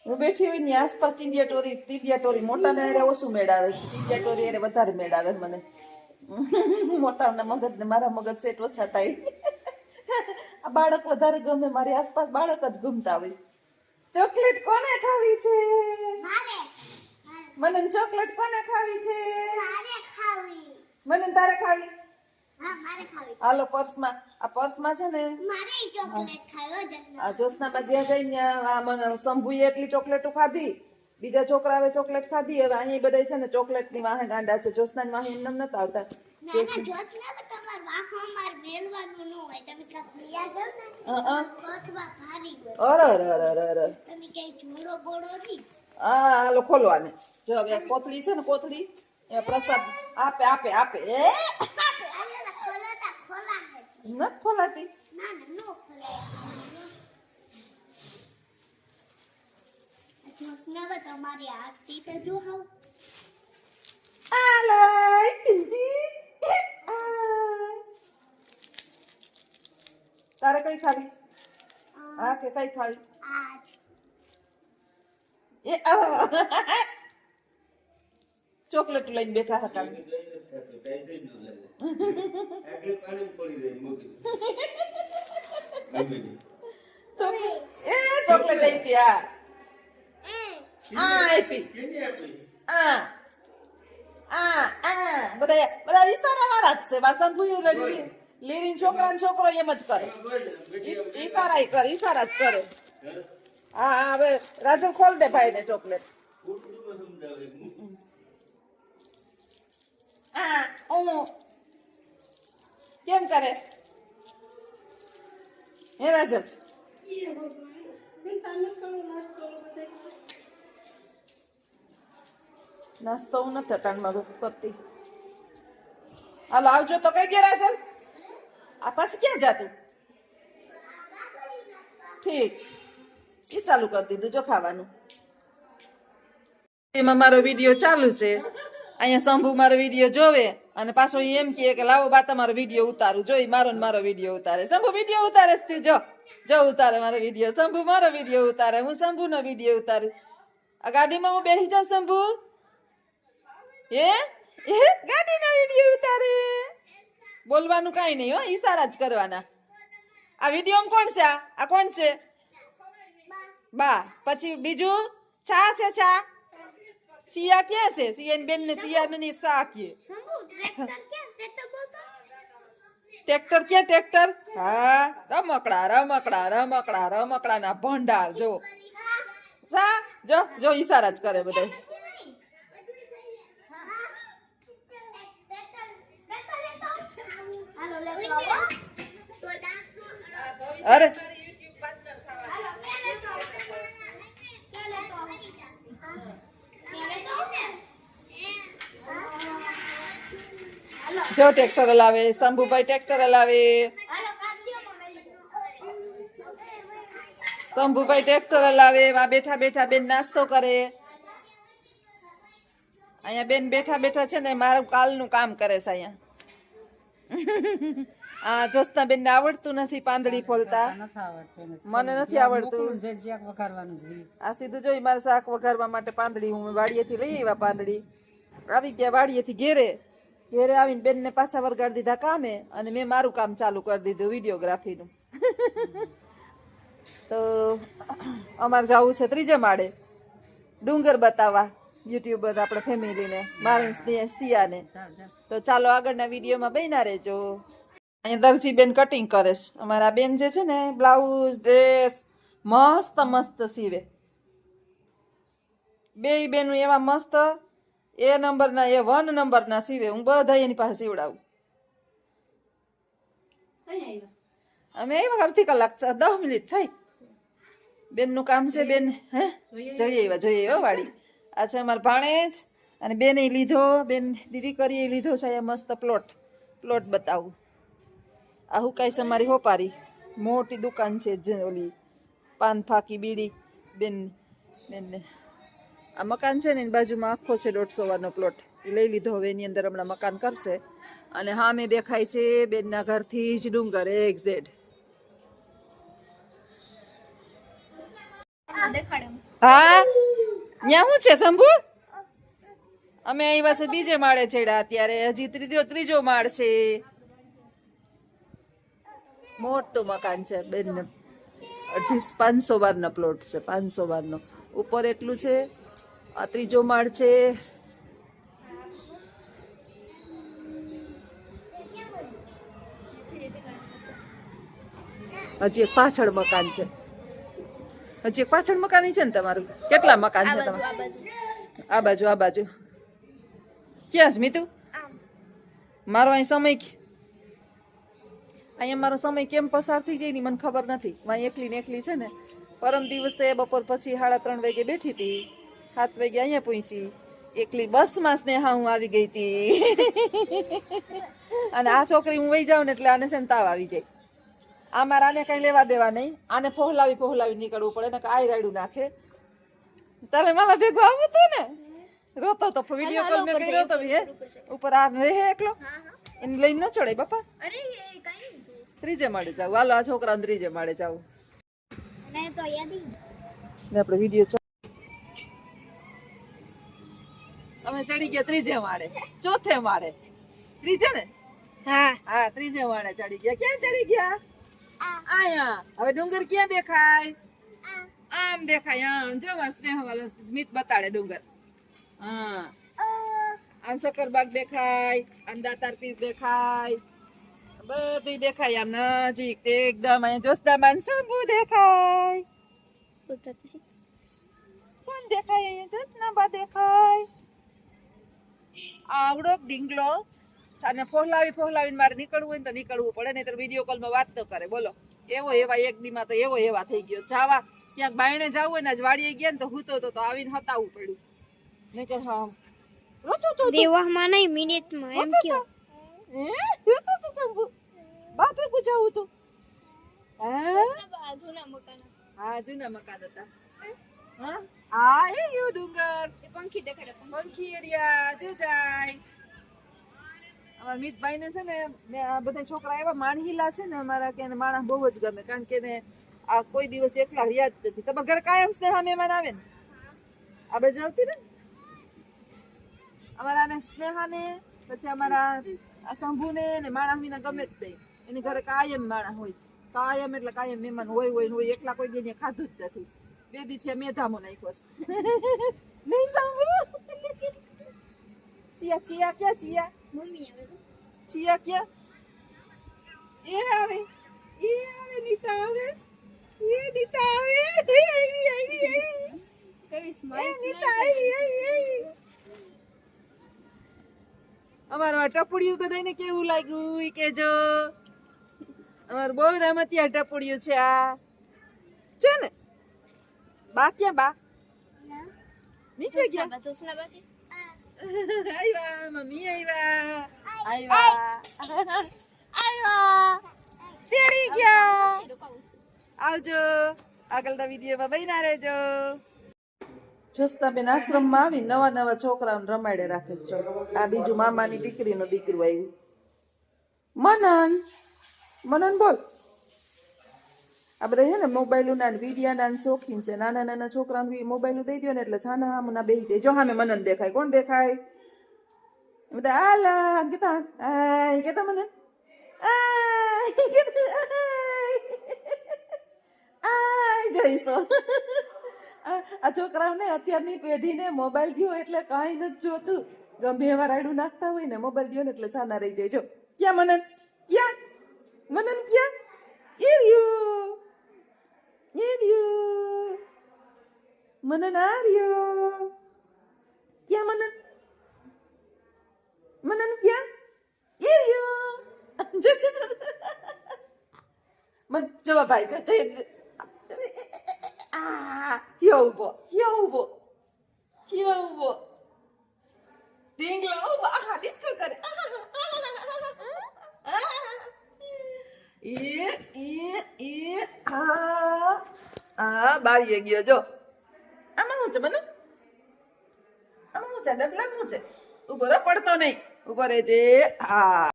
હું બેઠી હોય ની આસપાસ ટીંડિયા ટોરી મોટા ને અરે ઓછું મેળ આવે છે, ટીંડિયા ટોરી અરે વધારે મેળ આવે મને. મોટા મગજ ને મારા મગજ સેટ ઓછા થાય. આ બાળક વધારે ગમે, મારી આસપાસ બાળક જ ગમતા હોય. ચોકલેટ કોને ખાવી છે? મને ચોકલેટ કોને ખાવી છે? મને તારે ખાવી? હાલો પર્સમાં, આ પર્સમાં છે ને આ જોશનામાં જ્યાં જઈને આ મને શંભુએ એટલી ચોકલેટો ખાધી, બીજા છોકરાએ ચોકલેટ ખાધી. હવે અહીં બધા છે ને ચોકલેટ ની વાહે ગાંડા છે. જોશના વાહે એમ નતા આવતા. હાલો ખોલવાને જો હવે કોથળી છે ને, કોથળી પ્રસાદ આપે આપે આપે એ નથી ખોલાતી. તમારી આરતી તો જો હાવ તારે કઈ ખાવી? હા કે કઈ ખાવી? ચોકલેટ લઈને બેઠા હતા. ચોકલેટ આપી. આપી બધા ઈશારા વાળા જ છે. વાસણ લીરી છોકરા છોકરો એમ જ કરે, ઈશારા જ કરે. હા હવે રાજુ ખોલ દે ભાઈ ને ચોકલેટ. કેમ કરે હે રાજુ? નાસ્તો હું નથી અટાણમાં કરતી. હાલો આવજો તો કઈ ગયા રાજલ? આ પાછી ક્યાં જાતું? ઠીક એ ચાલુ કરી દીધું જો ખાવાનું. એમાં મારો વિડીયો ચાલુ છે. અહીંયા શંભુ મારો વિડીયો જોવે અને પાછો એમ કહે કે લાવો બા તમારો વિડીયો ઉતારું. જોઈ મારો ને મારો વિડીયો ઉતારે. શંભુ વિડીયો ઉતારે તું જો જો ઉતારે મારો વિડીયો. શંભુ મારો વિડીયો ઉતારે, હું શંભુ નો વિડીયો ઉતારું. આ ગાડીમાં હું બેસી જાઉં શંભુ એ ગાડીનો વિડીયો ઉતારે. બોલવાનું કઈ નહીં હો, ઈશારા જ કરવાના. આ વિડીયો કોણ છે? આ કોણ છે? બા. પછી બીજું છા છે, છા સિયા ક્યાં છે? સિયા બેન ને સિયા ની સા કે ટ્રેક્ટર ક્યાં? ટ્રેક્ટર હા, રમકડા રમકડા રમકડા રમકડા ના ભંડાર. જો સા જો જો ઈશારા જ કરે બધા. અરે જો ટ્રેક્ટર લાવે શંભુભાઈ, ટ્રેક્ટર લાવે શંભુભાઈ, ટ્રેક્ટર લાવે. વા બેઠા બેઠા બેન નાસ્તો કરે. અહીંયા બેન બેઠા બેઠા છે ને મારું કાલનું કામ કરે છે. અહીંયા આ જોસ્તા બેન ને આવડતું નથી પાંદડી ફોલતા. મને નથી આવડતું. આ સીધું જોઈ મારે શાક વઘારવા માટે પાંદડી હું વાડીએથી લઈ આવ્યા. પાંદડી આવી ગયા વાડીએથી ઘેરે. ઘેરે આવીને બેન ને પાછા વરગાડી દીધા કામે અને મેં મારું કામ ચાલુ કરી દીધું વિડીયોગ્રાફીનું. તો અમારે જવું છે 3 માળે ડુંગર બતાવવા યુટ્યુબર આપણે ફેમિલીને, મારે સ્તિયાને. તો ચાલો આગળના વિડીયોમાં બન્યા રહેજો. અહીંયા દરજી બેન કટિંગ કરે છે. અમારા બેન જે છે ને બ્લાઉઝ ડ્રેસ મસ્ત મસ્ત સીવે. બે બેનું એવા મસ્ત એ નંબરના એ 1 નંબરના સીવે. હું બધા એની પાસે સીવડાવું. અમે એવા અડધી કલાક 10 મિનિટ થઈ. બેનનું કામ છે. બેન હે જોઈએ હો વાડી. આ છે અમારા ભાણેજ અને બેને લીધો, બેન દીદી કરી લીધો છે અહીંયા મસ્ત પ્લોટ બતાવું. આ હુકાઈ છે અમારી હોપારી. મોટી દુકાન છે જે ઓલી પાન ફાકી બીડી બેનને. આ મકાન છે ને એની બાજુમાં આખો છે 150 વારનો પ્લોટ. એ લઈ લીધો. હવે એની અંદર હમણાં મકાન કરશે. અને સામે દેખાય છે બેનના ઘરથી જ ડુંગર XZ. દેખાડે હા ત્યાં શું છે શંભુ અમે અહીં પાસે બીજે માળે ચડ્યા અત્યારે હજી ત્રીજો માળ છે મોટું મકાન છે બેન 500 નો પ્લોટ છે 500 નો ઉપર એટલું છે આ ત્રીજો માળ છે હજી એક પાછળ મકાન છે હજી એક પાછળ મકાન છે ને તમારું કેટલા મકાન છે તમારું આ બાજુ ક્યાં સ્મિતુ મારો અહીં સમય અહીંયા મારો સમય કેમ પસાર થઈ જાય ને મને ખબર નથી વાં એકલી ને એકલી છે ને પરમ દિવસે બપોર પછી 3:30 વાગે બેઠી હતી 7 વાગે અહીંયા પહોંચી એકલી બસમાં સ્નેહા હું આવી ગઈ હતી અને આ છોકરી હું વહી જાઉં ને એટલે આને છે ને તાવ આવી જાય આમાં આને કઈ લેવા દેવા નહીં આને ફોહલાવી નીકળવું પડે ને આઈ રાયડું નાખે તારે મારા ભેગું આવું હતું ને રોતો તો વિડીયો કોલ મેં કર્યો તો હે ઉપર આ રહે એકલો એને લઈને ન ચડે બાપા અરે એ કાઈ નથી ત્રીજે માળે જાવ હાલો આ છોકરાને ત્રીજે માળે જાવ અને તો યાદી ને આપણે વિડીયો અમે ચડી ગયા ત્રીજે માળે ચોથે માળે ત્રીજે ને હા ત્રીજે માળે ચડી ગયા ક્યાં ચડી ગયા આયા હવે ડુંગર ક્યાં દેખાય આમ દેખાય આમ જો સ્નેહ વાળો સ્મિત બતાડે ડુંગર હા આમ સકરબાગ દેખાય આમ દાતાર પીર દેખાય બધું દેખાય આમ નજીક તે એકદમ અહીંયા જોસ્દામાન શંભુ દેખાય કોણ દેખાય અહીંયા રત્નાબા દેખાય આવડો ડીંગલો અને ફોહલાવીને મારે નીકળવું હોય ને તો નીકળવું પડે નહીં તો વિડીયો કોલમાં વાત તો કરે બોલો એવા એક દીમાં તો એવા થઈ ગયો જાવા ક્યાંક બાયણે જવું હોય ને આજ વાડીએ ગયા ને તો હૂતો તો આવીને હતાવવું પડ્યું નહીં તો હા દેવામાં નહીં મિનિટમાં એમ કયો બાપે પૂછાવું તું જૂના જૂના મકાન હતા હા એ યુ ડુંગર પંખી દેખાડે પંખી એરિયા જો જાય અમારા મિતભાઈ ને છે ને આ બધા છોકરા એવા માણહીલા છે ને અમારા કે માણસ બહુ જ ગમે કારણ કે ને આ કોઈ દિવસ એકલા રહ્યા જ નથી તમારા ઘરે કાયમ સ્નેહા મહેમાન આવે ને આ બાજુ આવતી ને અમારા ને સ્નેહા ને પછી અમારા આ શંભુ ને માણસ વિના ગમે જ નહીં એની ઘરે કાયમ માણસ હોય કાયમ એટલે કાયમ મહેમાન હોય એકલા કોઈ દી ખાધું જ નથી 2 દી થી મેધામો નાખ્યો નહીં શંભુ ચિયા ક્યાં ચિયા મમ્મી આવે તો ચિયા ક્યાં એ આવે નીતા આવે કેવી સ્માઈલ નીતા આવી અમારું આ ટપુડિયું બધાને કેવું લાગ્યું ઈ કેજો અમારું બહુ રમતિયા ટપુડિયું છે આ છે ને બા ક્યાં બા નીચે ગયા જોસના બાકી આવ્યા મમ્મી તેડી ગયા આવજો આગળના વિડીયોમાં બન્યા રહેજો જોસ્તાબેન આશ્રમમાં આવી નવા છોકરાઓને રમાડે રાખે છે આ બીજું મામાની દીકરીનું દીકરું આવ્યું મનન બોલ આ બધા છે ને મોબાઈલના વિડીયાના શોખીન છે નાના છોકરાને મોબાઈલ દઈ દો ને એટલે છાના આમના બેસી જાય જો સામે મનન દેખાય કોણ દેખાય બધા આલા કેતા મનન જોઈશો આ છોકરાઓને અત્યારની પેઢીને મોબાઈલ દો એટલે કાંઈ નથી જોતું ગમે એવા રાયડું નાખતા હોય ને મોબાઈલ દો ને એટલે છાના રહી જાય જો ક્યાં મનન ક્યાં એ રહ્યું મનન આ રહ્યો ક્યાં મનન ક્યાં એ રહ્યો જો મન જવા ભાઈ જો થયો ઉભો ઢીંગલો ઉભો ડિસ્કો કરે બારીએ ગયો જો આમાં શું છે મને આમાં શું છે ડબલા શું છે ઉભો રહે પડતો નહીં ઉભો રહેજે હા